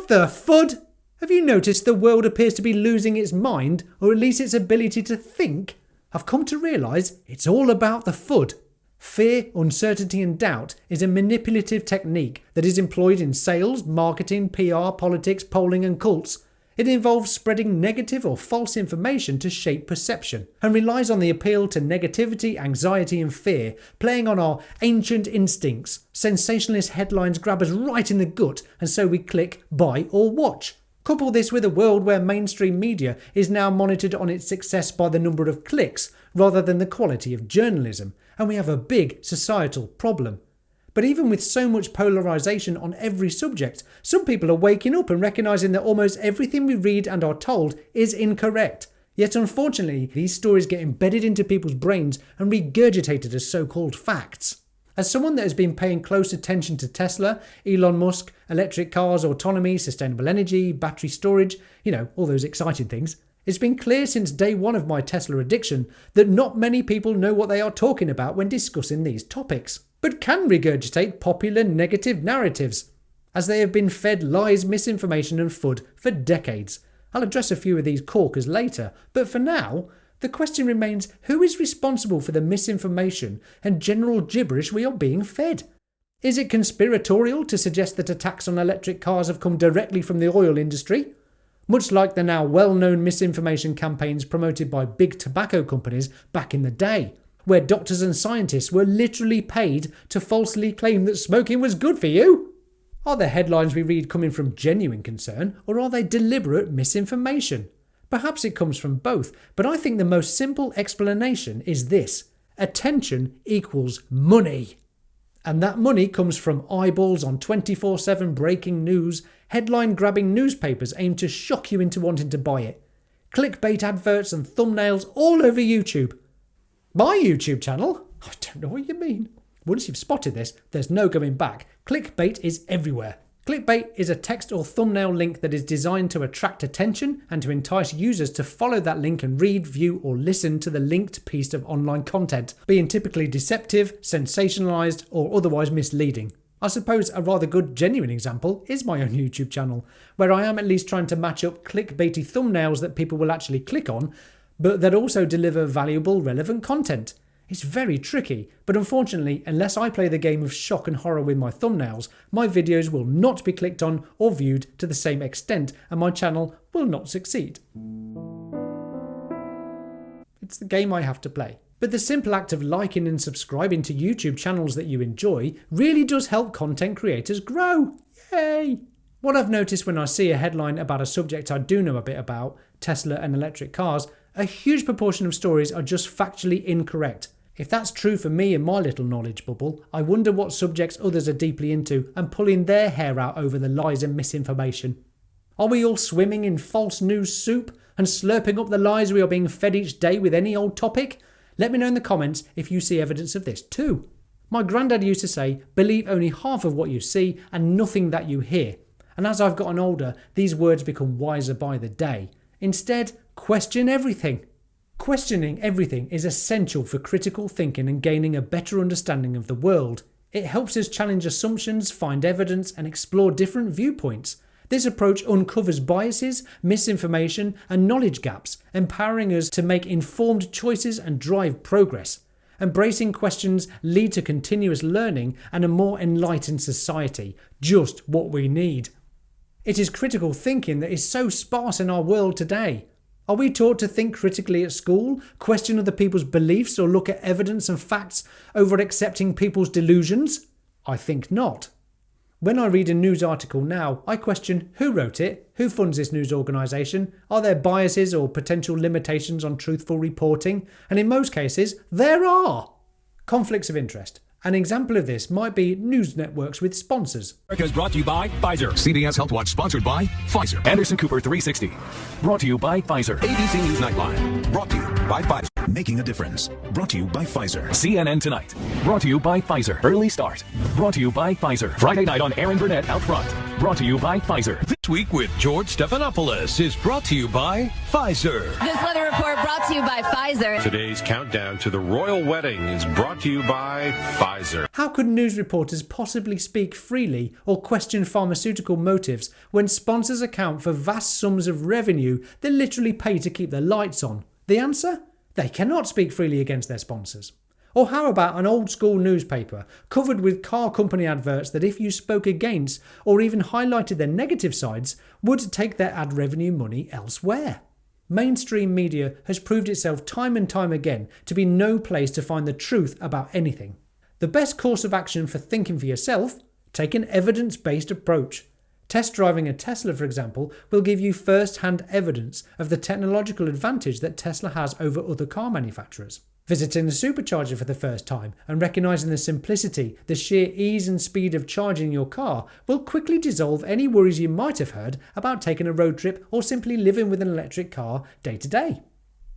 What the FUD? Have you noticed the world appears to be losing its mind, or at least its ability to think? I've come to realise it's all about the FUD. Fear, uncertainty and doubt is a manipulative technique that is employed in sales, marketing, PR, politics, polling and cults. It involves spreading negative or false information to shape perception, and relies on the appeal to negativity, anxiety and fear, playing on our ancient instincts. Sensationalist headlines grab us right in the gut, and so we click, buy or watch. Couple this with a world where mainstream media is now monitored on its success by the number of clicks rather than the quality of journalism, and we have a big societal problem. But even with so much polarisation on every subject, some people are waking up and recognising that almost everything we read and are told is incorrect. Yet unfortunately, these stories get embedded into people's brains and regurgitated as so-called facts. As someone that has been paying close attention to Tesla, Elon Musk, electric cars, autonomy, sustainable energy, battery storage, all those exciting things, it's been clear since day one of my Tesla addiction that not many people know what they are talking about when discussing these topics, but can regurgitate popular negative narratives, as they have been fed lies, misinformation and FUD for decades. I'll address a few of these corkers later, but for now, the question remains, who is responsible for the misinformation and general gibberish we are being fed? Is it conspiratorial to suggest that attacks on electric cars have come directly from the oil industry? Much like the now well-known misinformation campaigns promoted by big tobacco companies back in the day, where doctors and scientists were literally paid to falsely claim that smoking was good for you? Are the headlines we read coming from genuine concern, or are they deliberate misinformation? Perhaps it comes from both, but I think the most simple explanation is this: attention equals money. And that money comes from eyeballs on 24/7 breaking news, headline-grabbing newspapers aimed to shock you into wanting to buy it, clickbait adverts and thumbnails all over YouTube. My YouTube channel? I don't know what you mean. Once you've spotted this, there's no going back. Clickbait is everywhere. Clickbait is a text or thumbnail link that is designed to attract attention and to entice users to follow that link and read, view or listen to the linked piece of online content, being typically deceptive, sensationalized or otherwise misleading. I suppose a rather good genuine example is my own YouTube channel, where I am at least trying to match up clickbaity thumbnails that people will actually click on, but that also deliver valuable, relevant content. It's very tricky, but unfortunately, unless I play the game of shock and horror with my thumbnails, my videos will not be clicked on or viewed to the same extent, and my channel will not succeed. It's the game I have to play. But the simple act of liking and subscribing to YouTube channels that you enjoy really does help content creators grow. Yay! What I've noticed when I see a headline about a subject I do know a bit about, Tesla and electric cars, a huge proportion of stories are just factually incorrect. If that's true for me in my little knowledge bubble, I wonder what subjects others are deeply into and pulling their hair out over the lies and misinformation. Are we all swimming in false news soup and slurping up the lies we are being fed each day with any old topic? Let me know in the comments if you see evidence of this too. My granddad used to say, believe only half of what you see and nothing that you hear. And as I've gotten older, these words become wiser by the day. Instead, question everything. Questioning everything is essential for critical thinking and gaining a better understanding of the world. It helps us challenge assumptions, find evidence, and explore different viewpoints. This approach uncovers biases, misinformation, and knowledge gaps, empowering us to make informed choices and drive progress. Embracing questions lead to continuous learning and a more enlightened society, just what we need. It is critical thinking that is so sparse in our world today. Are we taught to think critically at school, question other people's beliefs, or look at evidence and facts over accepting people's delusions? I think not. When I read a news article now, I question who wrote it, who funds this news organisation, are there biases or potential limitations on truthful reporting? And in most cases, there are. Conflicts of interest. An example of this might be news networks with sponsors. America is brought to you by Pfizer. CBS Health Watch sponsored by Pfizer. Anderson Cooper 360. Brought to you by Pfizer. ABC News Nightline. Brought to you by Pfizer. making a difference. Brought to you by Pfizer. CNN Tonight. Brought to you by Pfizer. Early Start. Brought to you by Pfizer. Friday night on Aaron Burnett Out Front. Brought to you by Pfizer. This week with George Stephanopoulos is brought to you by Pfizer. This weather report brought to you by Pfizer. Today's countdown to the royal wedding is brought to you by Pfizer. How could news reporters possibly speak freely or question pharmaceutical motives when sponsors account for vast sums of revenue they literally pay to keep the lights on? The answer? They cannot speak freely against their sponsors. Or how about an old school newspaper covered with car company adverts that if you spoke against or even highlighted their negative sides would take their ad revenue money elsewhere? Mainstream media has proved itself time and time again to be no place to find the truth about anything. The best course of action for thinking for yourself? Take an evidence-based approach. Test driving a Tesla, for example, will give you first-hand evidence of the technological advantage that Tesla has over other car manufacturers. Visiting a supercharger for the first time and recognising the simplicity, the sheer ease and speed of charging your car will quickly dissolve any worries you might have heard about taking a road trip or simply living with an electric car day to day.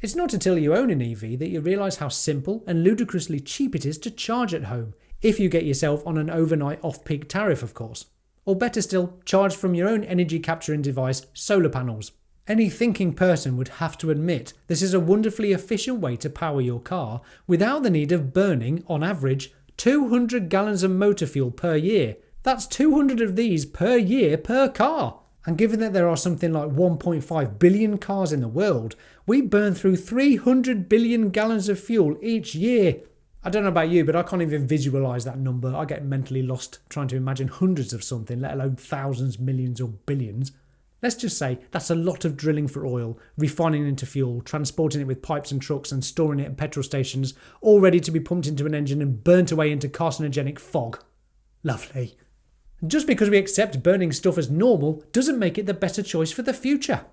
It's not until you own an EV that you realise how simple and ludicrously cheap it is to charge at home, if you get yourself on an overnight off-peak tariff, of course. Or better still, charge from your own energy capturing device, solar panels. Any thinking person would have to admit this is a wonderfully efficient way to power your car without the need of burning, on average, 200 gallons of motor fuel per year. That's 200 of these per year per car. And given that there are something like 1.5 billion cars in the world, we burn through 300 billion gallons of fuel each year. I don't know about you, but I can't even visualise that number. I get mentally lost trying to imagine hundreds of something, let alone thousands, millions or billions. Let's just say that's a lot of drilling for oil, refining it into fuel, transporting it with pipes and trucks and storing it at petrol stations, all ready to be pumped into an engine and burnt away into carcinogenic fog. Lovely. Just because we accept burning stuff as normal doesn't make it the better choice for the future.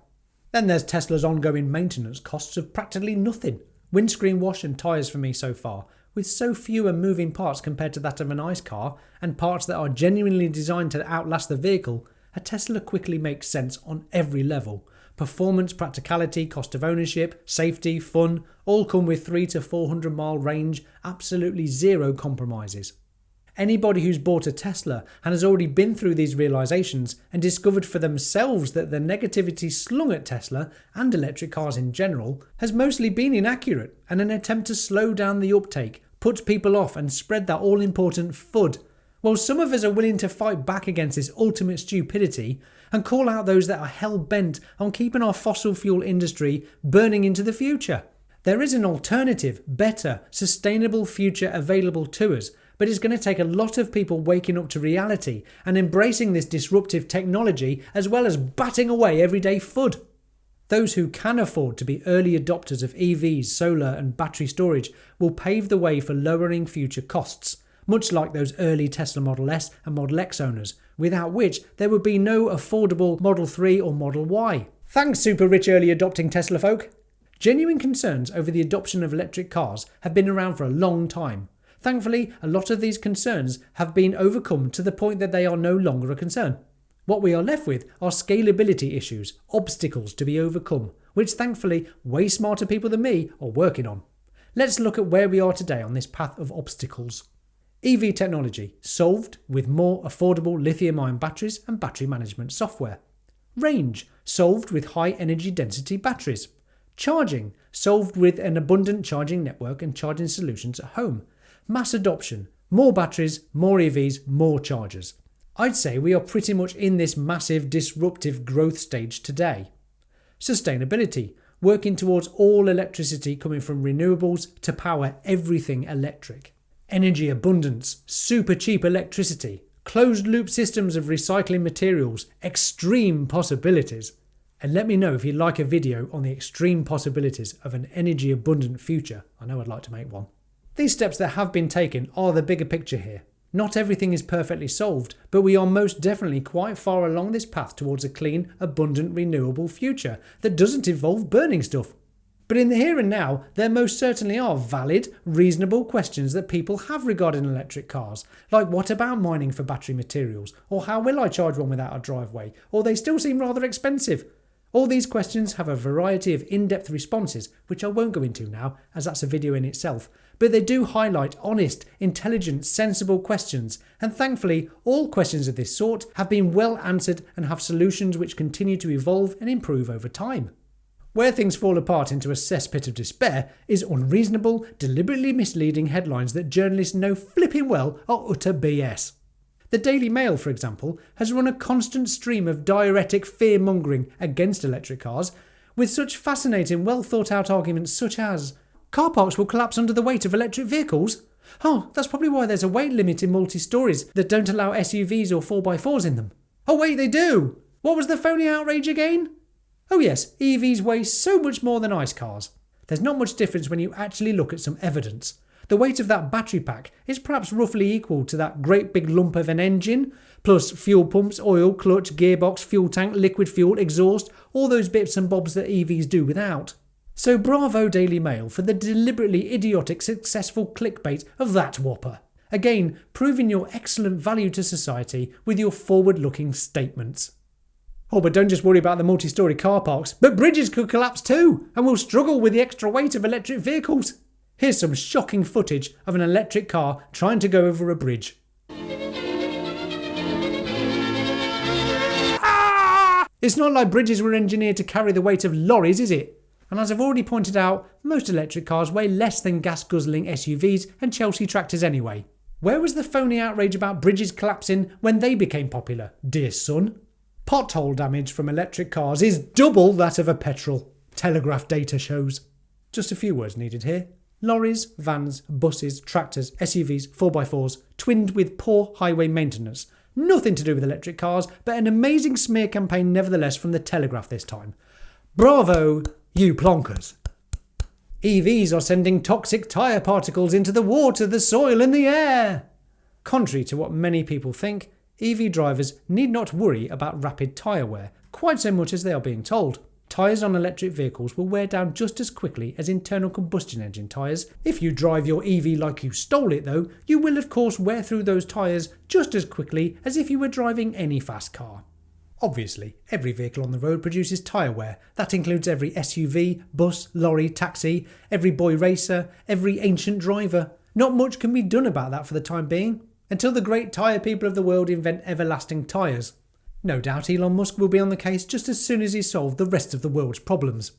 Then there's Tesla's ongoing maintenance costs of practically nothing. Windscreen wash and tyres for me so far, with so fewer moving parts compared to that of an ICE car and parts that are genuinely designed to outlast the vehicle, a Tesla quickly makes sense on every level. Performance, practicality, cost of ownership, safety, fun, all come with 300 to 400 mile range, absolutely zero compromises. Anybody who's bought a Tesla and has already been through these realisations and discovered for themselves that the negativity slung at Tesla and electric cars in general has mostly been inaccurate and an attempt to slow down the uptake, put people off and spread that all-important FUD. Well, some of us are willing to fight back against this ultimate stupidity and call out those that are hell-bent on keeping our fossil fuel industry burning into the future. There is an alternative, better, sustainable future available to us, but it's going to take a lot of people waking up to reality and embracing this disruptive technology as well as batting away everyday FUD. Those who can afford to be early adopters of EVs, solar and battery storage will pave the way for lowering future costs, much like those early Tesla Model S and Model X owners, without which there would be no affordable Model 3 or Model Y. Thanks, super rich early adopting Tesla folk. Genuine concerns over the adoption of electric cars have been around for a long time. Thankfully, a lot of these concerns have been overcome to the point that they are no longer a concern. What we are left with are scalability issues, obstacles to be overcome, which thankfully way smarter people than me are working on. Let's look at where we are today on this path of obstacles. EV technology, solved with more affordable lithium-ion batteries and battery management software. Range, solved with high energy density batteries. Charging, solved with an abundant charging network and charging solutions at home. Mass adoption, more batteries, more EVs, more chargers. I'd say we are pretty much in this massive disruptive growth stage today. Sustainability, working towards all electricity coming from renewables to power everything electric. Energy abundance, super cheap electricity, closed loop systems of recycling materials, extreme possibilities. And let me know if you'd like a video on the extreme possibilities of an energy abundant future. I know I'd like to make one. These steps that have been taken are the bigger picture here. Not everything is perfectly solved, but we are most definitely quite far along this path towards a clean, abundant, renewable future that doesn't involve burning stuff. But in the here and now, there most certainly are valid, reasonable questions that people have regarding electric cars, like what about mining for battery materials, or how will I charge one without a driveway, or they still seem rather expensive. All these questions have a variety of in-depth responses, which I won't go into now, as that's a video in itself, but they do highlight honest, intelligent, sensible questions, and thankfully all questions of this sort have been well answered and have solutions which continue to evolve and improve over time. Where things fall apart into a cesspit of despair is unreasonable, deliberately misleading headlines that journalists know flipping well are utter BS. The Daily Mail, for example, has run a constant stream of diuretic fear-mongering against electric cars, with such fascinating, well-thought-out arguments such as, car parks will collapse under the weight of electric vehicles? Oh, that's probably why there's a weight limit in multi-stories that don't allow SUVs or 4x4s in them. Oh wait, they do! What was the phony outrage again? Oh yes, EVs weigh so much more than ICE cars. There's not much difference when you actually look at some evidence. The weight of that battery pack is perhaps roughly equal to that great big lump of an engine, plus fuel pumps, oil, clutch, gearbox, fuel tank, liquid fuel, exhaust, all those bits and bobs that EVs do without. So bravo Daily Mail for the deliberately idiotic successful clickbait of that whopper. Again, proving your excellent value to society with your forward-looking statements. Oh, but don't just worry about the multi-storey car parks, but bridges could collapse too, and we'll struggle with the extra weight of electric vehicles. Here's some shocking footage of an electric car trying to go over a bridge. Ah! It's not like bridges were engineered to carry the weight of lorries, is it? And as I've already pointed out, most electric cars weigh less than gas-guzzling SUVs and Chelsea tractors anyway. Where was the phony outrage about bridges collapsing when they became popular, dear son? Pothole damage from electric cars is double that of a petrol, Telegraph data shows. Just a few words needed here. Lorries, vans, buses, tractors, SUVs, 4x4s, twinned with poor highway maintenance. Nothing to do with electric cars, but an amazing smear campaign nevertheless from the Telegraph this time. Bravo, you plonkers. EVs are sending toxic tyre particles into the water, the soil and the air. Contrary to what many people think, EV drivers need not worry about rapid tyre wear, quite so much as they are being told. Tyres on electric vehicles will wear down just as quickly as internal combustion engine tyres. If you drive your EV like you stole it though, you will of course wear through those tyres just as quickly as if you were driving any fast car. Obviously, every vehicle on the road produces tyre wear. That includes every SUV, bus, lorry, taxi, every boy racer, every ancient driver. Not much can be done about that for the time being, until the great tyre people of the world invent everlasting tyres. No doubt Elon Musk will be on the case just as soon as he's solved the rest of the world's problems.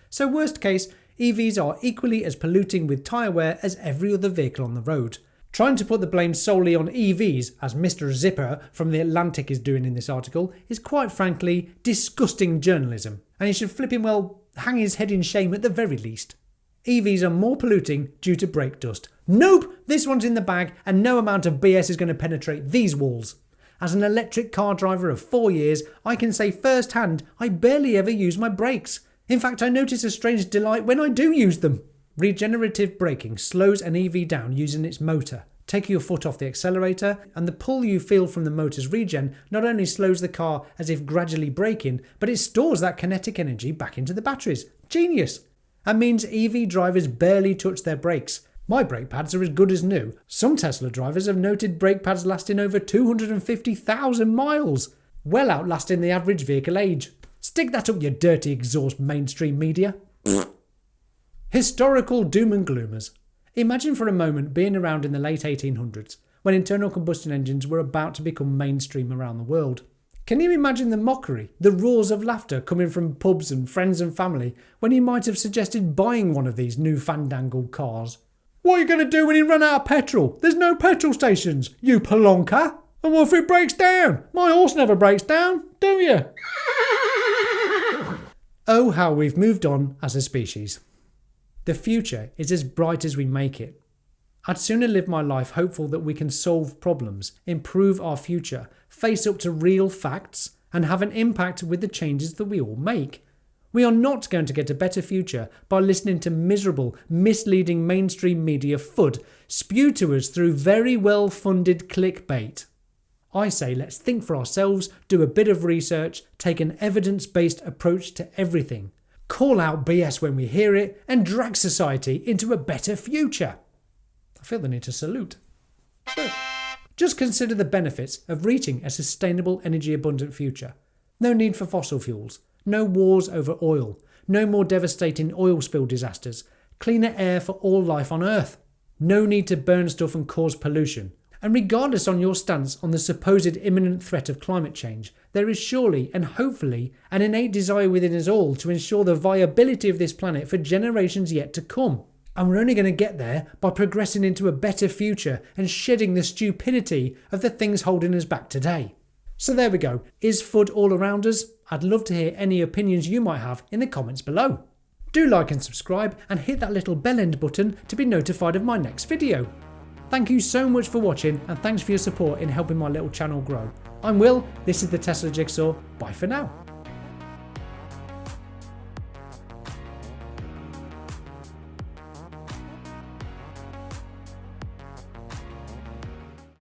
So worst case, EVs are equally as polluting with tyre wear as every other vehicle on the road. Trying to put the blame solely on EVs, as Mr. Zipper from The Atlantic is doing in this article, is quite frankly disgusting journalism, and he should flipping well hang his head in shame at the very least. EVs are more polluting due to brake dust. Nope, this one's in the bag and no amount of BS is going to penetrate these walls. As an electric car driver of 4 years, I can say firsthand I barely ever use my brakes. In fact, I notice a strange delight when I do use them. Regenerative braking slows an EV down using its motor. Take your foot off the accelerator, and the pull you feel from the motor's regen not only slows the car as if gradually braking, but it stores that kinetic energy back into the batteries. Genius! That means EV drivers barely touch their brakes. My brake pads are as good as new. Some Tesla drivers have noted brake pads lasting over 250,000 miles, well outlasting the average vehicle age. Stick that up your dirty exhaust mainstream media. Historical doom and gloomers. Imagine for a moment being around in the late 1800s, when internal combustion engines were about to become mainstream around the world. Can you imagine the mockery, the roars of laughter coming from pubs and friends and family when you might have suggested buying one of these new fandangled cars? What are you going to do when you run out of petrol? There's no petrol stations, you pelonka. And what if it breaks down? My horse never breaks down, do you? Oh, how we've moved on as a species. The future is as bright as we make it. I'd sooner live my life hopeful that we can solve problems, improve our future, face up to real facts, and have an impact with the changes that we all make. We are not going to get a better future by listening to miserable, misleading mainstream media FUD spewed to us through very well-funded clickbait. I say let's think for ourselves, do a bit of research, take an evidence-based approach to everything, call out BS when we hear it, and drag society into a better future. I feel the need to salute. Just consider the benefits of reaching a sustainable, energy-abundant future. No need for fossil fuels. No wars over oil. No more devastating oil spill disasters. Cleaner air for all life on Earth. No need to burn stuff and cause pollution. And regardless on your stance on the supposed imminent threat of climate change, there is surely and hopefully an innate desire within us all to ensure the viability of this planet for generations yet to come. And we're only going to get there by progressing into a better future and shedding the stupidity of the things holding us back today. So there we go. Is FUD all around us? I'd love to hear any opinions you might have in the comments below. Do like and subscribe and hit that little bell end button to be notified of my next video. Thank you so much for watching and thanks for your support in helping my little channel grow. I'm Will, this is the Tesla Jigsaw, bye for now.